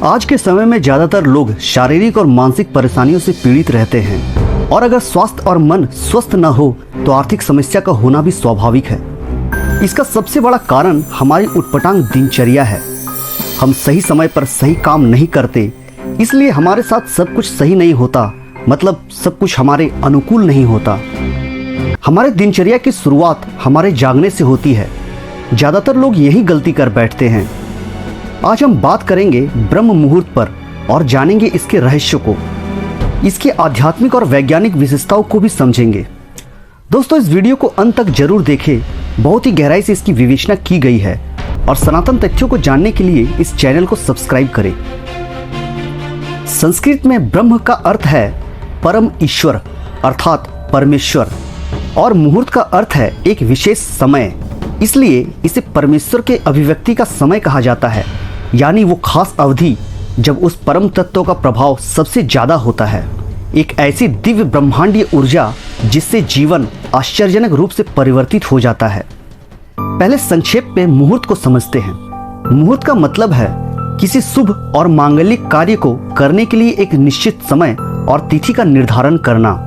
आज के समय में ज़्यादातर लोग शारीरिक और मानसिक परेशानियों से पीड़ित रहते हैं और अगर स्वास्थ्य और मन स्वस्थ न हो तो आर्थिक समस्या का होना भी स्वाभाविक है। इसका सबसे बड़ा कारण हमारी उटपटांग दिनचर्या है। हम सही समय पर सही काम नहीं करते, इसलिए हमारे साथ सब कुछ सही नहीं होता, मतलब सब कुछ हमारे अनुकूल नहीं होता। हमारे दिनचर्या की शुरुआत हमारे जागने से होती है। ज़्यादातर लोग यही गलती कर बैठते हैं। आज हम बात करेंगे ब्रह्म मुहूर्त पर और जानेंगे इसके रहस्य को, इसके आध्यात्मिक और वैज्ञानिक विशेषताओं को भी समझेंगे। दोस्तों, इस वीडियो को अंत तक जरूर देखें, बहुत ही गहराई से इसकी विवेचना की गई है और सनातन तथ्यों को जानने के लिए इस चैनल को सब्सक्राइब करें। संस्कृत में ब्रह्म का अर्थ है परम ईश्वर अर्थात परमेश्वर और मुहूर्त का अर्थ है एक विशेष समय, इसलिए इसे परमेश्वर के अभिव्यक्ति का समय कहा जाता है, यानी वो खास अवधि जब उस परम तत्व का प्रभाव सबसे ज्यादा होता है। एक ऐसी दिव्य ब्रह्मांडीय ऊर्जा जिससे जीवन आश्चर्यजनक रूप से परिवर्तित हो जाता है। पहले संक्षेप में मुहूर्त को समझते हैं। मुहूर्त का मतलब है किसी शुभ और मांगलिक कार्य को करने के लिए एक निश्चित समय और तिथि का निर्धारण करना।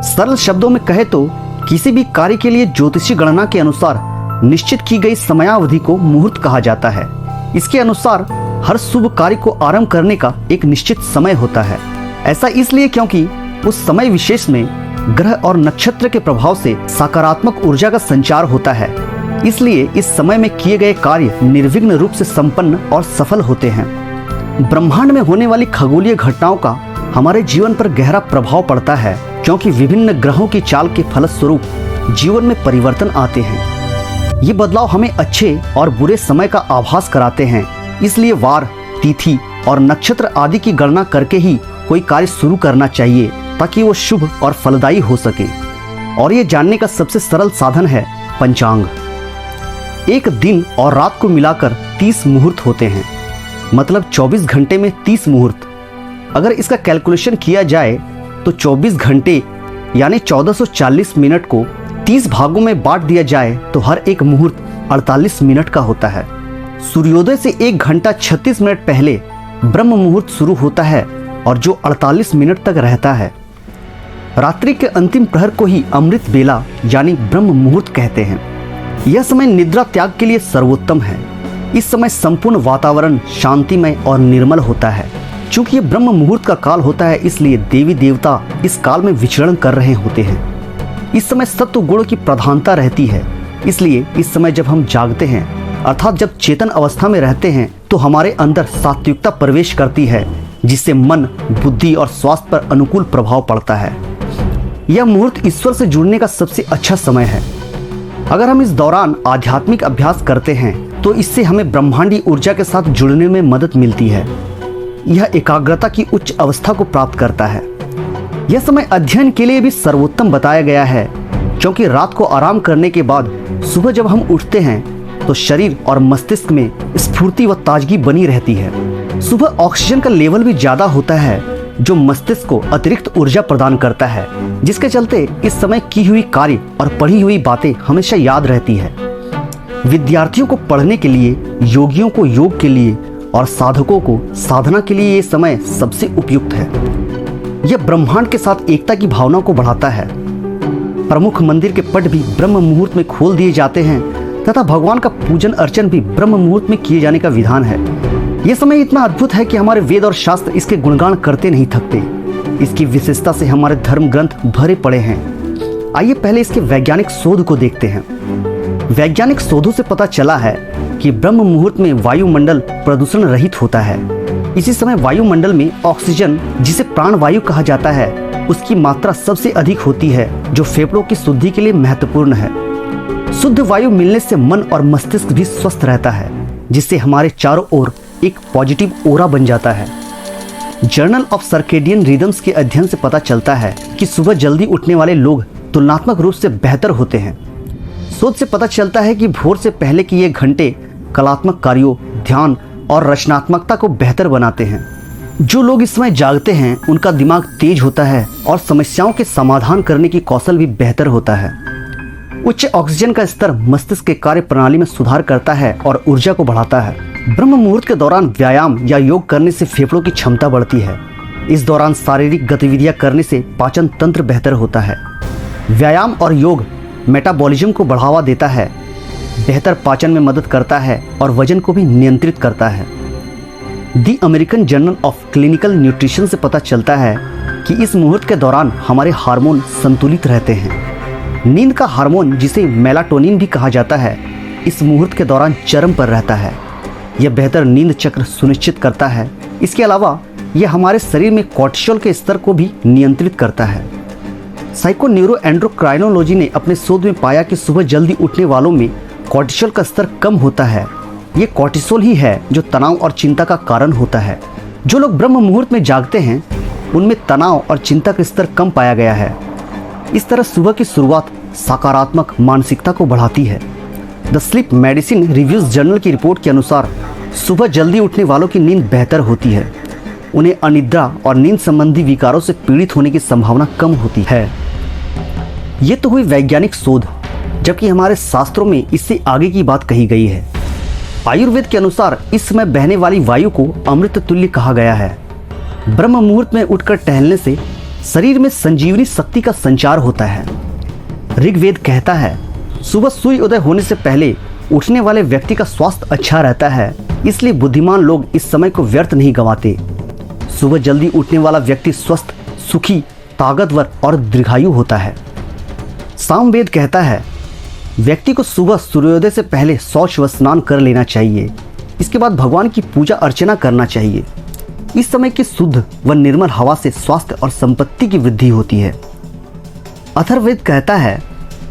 सरल शब्दों में कहे तो किसी भी कार्य के लिए ज्योतिषी गणना के अनुसार निश्चित की गई समयावधि को मुहूर्त कहा जाता है। इसके अनुसार हर शुभ कार्य को आरंभ करने का एक निश्चित समय होता है। ऐसा इसलिए क्योंकि उस समय विशेष में ग्रह और नक्षत्र के प्रभाव से सकारात्मक ऊर्जा का संचार होता है, इसलिए इस समय में किए गए कार्य निर्विघ्न रूप से संपन्न और सफल होते हैं। ब्रह्मांड में होने वाली खगोलीय घटनाओं का हमारे जीवन पर गहरा प्रभाव पड़ता है, क्योंकि विभिन्न ग्रहों की चाल के फलस्वरूप जीवन में परिवर्तन आते हैं। ये बदलाव हमें अच्छे और बुरे समय का आभास कराते हैं, इसलिए वार, तिथि और नक्षत्र आदि की गणना करके ही कोई कार्य शुरू करना चाहिए ताकि वो शुभ और फलदायी हो सके। और ये जानने का सबसे सरल साधन है पंचांग। एक दिन और रात को मिलाकर 30 मुहूर्त होते हैं, मतलब 24 घंटे में 30 मुहूर्त। अगर इसका कैलकुलेशन किया जाए तो 24 घंटे यानी 1440 मिनट को 30 भागों में बांट दिया जाए तो हर एक मुहूर्त 48 मिनट का होता है। सूर्योदय से 1 घंटा 36 मिनट पहले ब्रह्म मुहूर्त शुरू होता है और जो 48 मिनट तक रहता है। रात्रि के अंतिम प्रहर को ही अमृत बेला यानी ब्रह्म मुहूर्त कहते हैं। यह समय निद्रा त्याग के लिए सर्वोत्तम है। इस समय संपूर्ण वातावरण शांतिमय और निर्मल होता है। चूंकि यह ब्रह्म मुहूर्त का काल होता है, इसलिए देवी देवता इस काल में विचरण कर रहे होते हैं। इस समय सत्व गुण की प्रधानता रहती है, इसलिए इस समय जब हम जागते हैं अर्थात जब चेतन अवस्था में रहते हैं तो हमारे अंदर सात्विकता प्रवेश करती है, जिससे मन, बुद्धि और स्वास्थ्य पर अनुकूल प्रभाव पड़ता है। यह मुहूर्त ईश्वर से जुड़ने का सबसे अच्छा समय है। अगर हम इस दौरान आध्यात्मिक अभ्यास करते हैं तो इससे हमें ब्रह्मांडी ऊर्जा के साथ जुड़ने में मदद मिलती है। यह एकाग्रता की उच्च अवस्था को प्राप्त करता है। यह समय अध्ययन के लिए भी सर्वोत्तम बताया गया है, क्योंकि रात को आराम करने के बाद सुबह जब हम उठते हैं तो शरीर और मस्तिष्क में स्फूर्ति व ताजगी बनी रहती है। सुबह ऑक्सीजन का लेवल भी ज्यादा होता है, जो मस्तिष्क को अतिरिक्त ऊर्जा प्रदान करता है, जिसके चलते इस समय की हुई कार्य और पढ़ी हुई बातें हमेशा याद रहती है। विद्यार्थियों को पढ़ने के लिए, योगियों को योग के लिए और साधकों को साधना के लिए ये समय सबसे उपयुक्त है। यह ब्रह्मांड के साथ एकता की भावना को बढ़ाता है। प्रमुख मंदिर के पट भी ब्रह्म मुहूर्त में खोल दिए जाते हैं तथा भगवान का पूजन अर्चन भी ब्रह्म मुहूर्त में किए जाने का विधान है। यह समय इतना अद्भुत है कि हमारे वेद और शास्त्र इसके गुणगान करते नहीं थकते। इसकी विशेषता से हमारे धर्म ग्रंथ भरे पड़े हैं। आइए पहले इसके वैज्ञानिक शोध को देखते हैं। वैज्ञानिक शोधों से पता चला है कि ब्रह्म मुहूर्त में वायुमंडल प्रदूषण रहित होता है। इसी समय वायुमंडल में ऑक्सीजन, जिसे प्राणवायु कहा जाता है, उसकी मात्रा सबसे अधिक होती है, जो फेफड़ों की शुद्धि के लिए महत्वपूर्ण है। शुद्ध वायु मिलने से मन और मस्तिष्क भी स्वस्थ रहता है, जिससे हमारे चारों ओर एक पॉजिटिव ओरा बन जाता है। जर्नल ऑफ सर्केडियन रिदम्स के अध्ययन से पता चलता है कि सुबह जल्दी उठने वाले लोग तुलनात्मक रूप से बेहतर होते हैं। शोध से पता चलता है कि भोर से पहले के ये घंटे कलात्मक कार्यों, ध्यान और रचनात्मकता को बेहतर बनाते हैं। जो लोग इस समय जागते हैं उनका दिमाग तेज होता है और समस्याओं के समाधान करने की कौशल भी बेहतर होता है। उच्च ऑक्सीजन का स्तर मस्तिष्क के कार्य प्रणाली में सुधार करता है और ऊर्जा को बढ़ाता है। ब्रह्म मुहूर्त के दौरान व्यायाम या योग करने से फेफड़ों की क्षमता बढ़ती है। इस दौरान शारीरिक गतिविधियां करने से पाचन तंत्र बेहतर होता है। व्यायाम और योग मेटाबॉलिज्म को बढ़ावा देता है, बेहतर पाचन में मदद करता है और वजन को भी नियंत्रित करता है। The American Journal of Clinical Nutrition से पता चलता है कि इस मुहूर्त के दौरान हमारे हार्मोन संतुलित रहते हैं। नींद का हार्मोन, जिसे मेलाटोनिन भी कहा जाता है, इस मुहूर्त के दौरान चरम पर रहता है। यह बेहतर नींद चक्र सुनिश्चित करता है। इसके अलावा यह हमारे शरीर में कोर्टिसोल के स्तर को भी नियंत्रित करता है। साइकोन्यूरोएंडोक्राइनोलॉजी ने अपने शोध में पाया कि सुबह जल्दी उठने वालों में कोर्टिसोल का स्तर कम होता है। ये कोर्टिसोल ही है जो तनाव और चिंता का कारण होता है। जो लोग ब्रह्म मुहूर्त में जागते हैं उनमें तनाव और चिंता का स्तर कम पाया गया है। इस तरह सुबह की शुरुआत सकारात्मक मानसिकता को बढ़ाती है। The sleep medicine reviews journal की रिपोर्ट के अनुसार सुबह जल्दी उठने वालों की नींद बेहतर होती है। उन्हें अनिद्रा और नींद संबंधी विकारों से पीड़ित होने की संभावना कम होती है। ये तो हुई वैज्ञानिक शोध, जबकि हमारे शास्त्रों में इससे आगे की बात कही गई है। आयुर्वेद के अनुसार इस समय बहने वाली वायु को अमृत तुल्य कहा गया है। ब्रह्म मुहूर्त में उठकर टहलने से शरीर में संजीवनी शक्ति का संचार होता है। ऋग्वेद कहता है, सुबह सूर्योदय होने से पहले उठने वाले व्यक्ति का स्वास्थ्य अच्छा रहता है, इसलिए बुद्धिमान लोग इस समय को व्यर्थ नहीं गंवाते। सुबह जल्दी उठने वाला व्यक्ति स्वस्थ, सुखी, ताकतवर और दीर्घायु होता है। सामवेद कहता है, व्यक्ति को सुबह सूर्योदय से पहले शौच व स्नान कर लेना चाहिए। इसके बाद भगवान की पूजा अर्चना करना चाहिए। इस समय की शुद्ध व निर्मल हवा से स्वास्थ्य और संपत्ति की वृद्धि होती है। अथर्ववेद कहता है,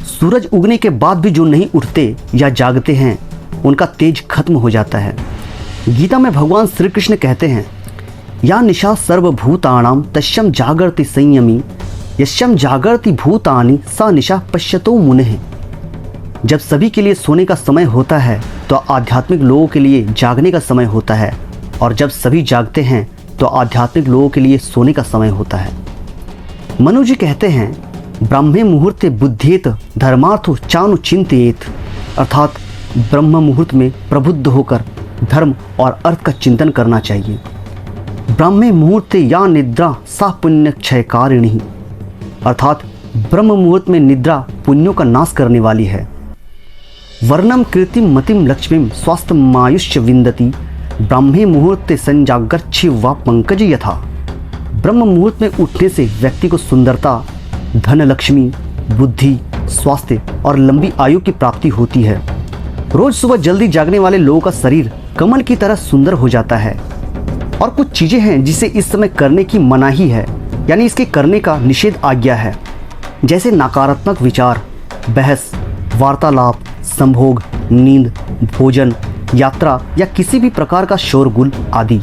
सूरज उगने के बाद भी जो नहीं उठते या जागते हैं उनका तेज खत्म हो जाता है। गीता में भगवान श्री कृष्ण कहते हैं, या निशा सर्वभूतानां तस्यं जागर्ति संयमी यस्यं जागर्ति भूतानि सा निशा पश्यतो मुनेः। जब सभी के लिए सोने का समय होता है तो आध्यात्मिक लोगों के लिए जागने का समय होता है, और जब सभी जागते हैं तो आध्यात्मिक लोगों के लिए सोने का समय होता है। मनु जी कहते हैं, ब्राह्मे मुहूर्ते बुद्धेत धर्मार्थो चानु चिंतेत, अर्थात ब्रह्म मुहूर्त में प्रबुद्ध होकर धर्म और अर्थ का चिंतन करना चाहिए। ब्राह्मे मुहूर्ते या निद्रा सा पुण्य क्षयकारिणी, अर्थात ब्रह्म मुहूर्त में निद्रा पुण्यों का नाश करने वाली है। वर्णम कीर्तिम मतिम लक्ष्मीम स्वास्थ्य मायुष्य विंदती ब्राह्मे मुहूर्ते संजागर्छि वा पंकज यथा। ब्रह्म मुहूर्त में उठने से व्यक्ति को सुंदरता, धन लक्ष्मी, बुद्धि, स्वास्थ्य और लंबी आयु की प्राप्ति होती है। रोज सुबह जल्दी जागने वाले लोगों का शरीर कमल की तरह सुंदर हो जाता है। और कुछ चीजें हैं जिसे इस समय करने की मनाही है, यानी इसके करने का निषेध आज्ञा है, जैसे नकारात्मक विचार, बहस, वार्तालाप, संभोग, नींद, भोजन, यात्रा या किसी भी प्रकार का शोरगुल आदि।